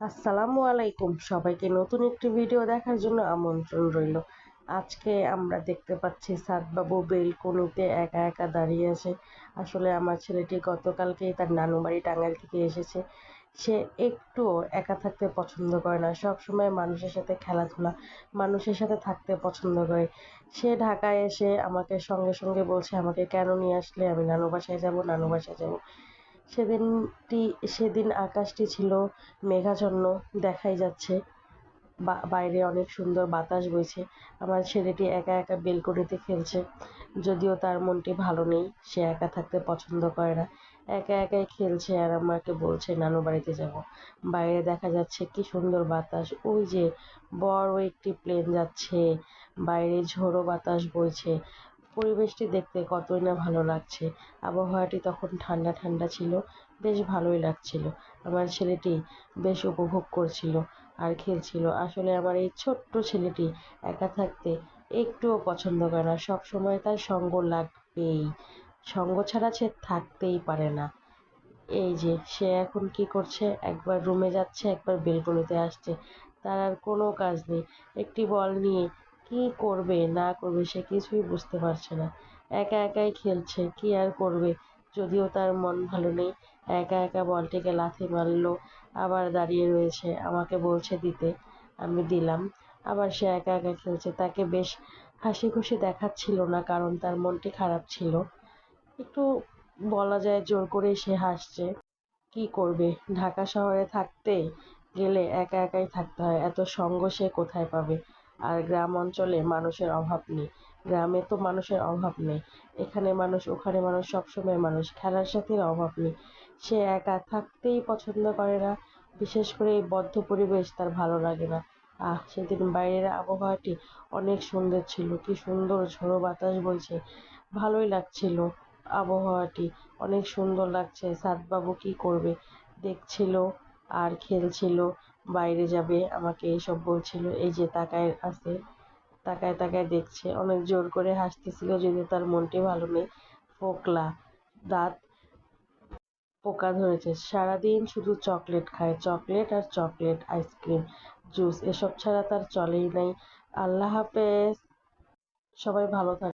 আসসালামু আলাইকুম, সবাইকে নতুন একটি ভিডিও দেখার জন্য আমন্ত্রণ রইল। আজকে আমরা দেখতে পাচ্ছি সাদবাবু বেলকনিতে একা একা দাঁড়িয়ে আছে। আসলে আমার ছেলেটি গতকালকেই তার নানু বাড়ি টাঙ্গাইল থেকে এসেছে। সে একটুও একা থাকতে পছন্দ করে না, সব সময় মানুষের সাথে খেলাধুলা, মানুষের সাথে থাকতে পছন্দ করে। সে ঢাকায় এসে আমাকে সঙ্গে সঙ্গে বলছে, আমাকে কেন নিয়ে আসলে, আমি নানু বাসায় যাব, নানু বাসায় যাব। সেদিন আকাশটি ছিল মেঘাচ্ছন্ন, দেখাই যাচ্ছে বাইরে অনেক সুন্দর বাতাস বইছে। আমার ছেলেটি একা একা বেলকনিতে খেলছে, যদিও তার মনটি ভালো নেই, সে একা থাকতে পছন্দ করে না। একা একাই খেলছে আর আমাকে বলছে নানু বাড়িতে যাব। বাইরে দেখা যাচ্ছে কি সুন্দর বাতাস, ওই যে বড় একটি প্লেন যাচ্ছে, বাইরে ঝোড়ো বাতাস বইছে। পরিবেশটি দেখতে কতই না ভালো লাগছে। আবহাওয়াটি তখন ঠান্ডা ঠান্ডা ছিল, বেশ ভালোই লাগছিল। আমার ছেলেটি বেশ উপভোগ করছিল আর খেলছিল। আসলে আমার এই ছোট্ট ছেলেটি একা থাকতে একটুও পছন্দ করে না, সবসময় তার সঙ্গ লাগবেই, সঙ্গ ছাড়া সে থাকতেই পারে না। এই যে সে এখন কি করছে, একবার রুমে যাচ্ছে, একবার বেলকনিতে আসছে, তার আর কোনো কাজ নেই। একটি বল নিয়ে কি করবে না করবে সে কিছুই বুঝতে পারছে না। একা একাই খেলছে, কি আর করবে, যদিও তার মন ভালো নেই। একা একা বলটিকে লাথি মারলো, আবার দাঁড়িয়ে রয়েছে, আমাকে বলছে দিতে, আমি দিলাম। আবার সে একা একা খেলছে, তাকে বেশ হাসি খুশি দেখাচ্ছিল না, কারণ তার মনটি খারাপ ছিল। একটু বলা যায় জোর করেই সে হাসছে। কি করবে, ঢাকা শহরে থাকতে গেলে একা একাই থাকতে হয়, এত সঙ্গ সে কোথায় পাবে। আর গ্রাম অঞ্চলে মানুষের অভাব নেই, গ্রামে তো মানুষের অভাব নেই, এখানে মানুষ ওখানে মানুষ, সবসময় মানুষ, খেলার সাথীর অভাব নেই। সে একা থাকতেই পছন্দ করে না, বিশেষ করে এই বদ্ধ পরিবেশ তার ভালো লাগে না। সেদিন বাইরের আবহাওয়াটি অনেক সুন্দর ছিল, কি সুন্দর ঝোড়ো বাতাস বইছে, ভালোই লাগছিল আবহাওয়াটি, অনেক সুন্দর লাগছে। সাদবাবু কি করবে, দেখছিল আর খেলছিল, বাইরে যাবে আমাকে এইসব বলছিল। এই যে তাকায় আছে, তাকায় তাকায় দেখছে, অনেক জোর করে হাসতেছিল, যদিও তার মনটি ভালো নেই। ফোকলা দাঁত, পোকা ধরেছে, সারাদিন শুধু চকলেট খায়, চকলেট আর চকলেট, আইসক্রিম, জুস, এসব ছাড়া তার চলেই নাই। আল্লাহ হাফেজ, সবাই ভালো থাকবে।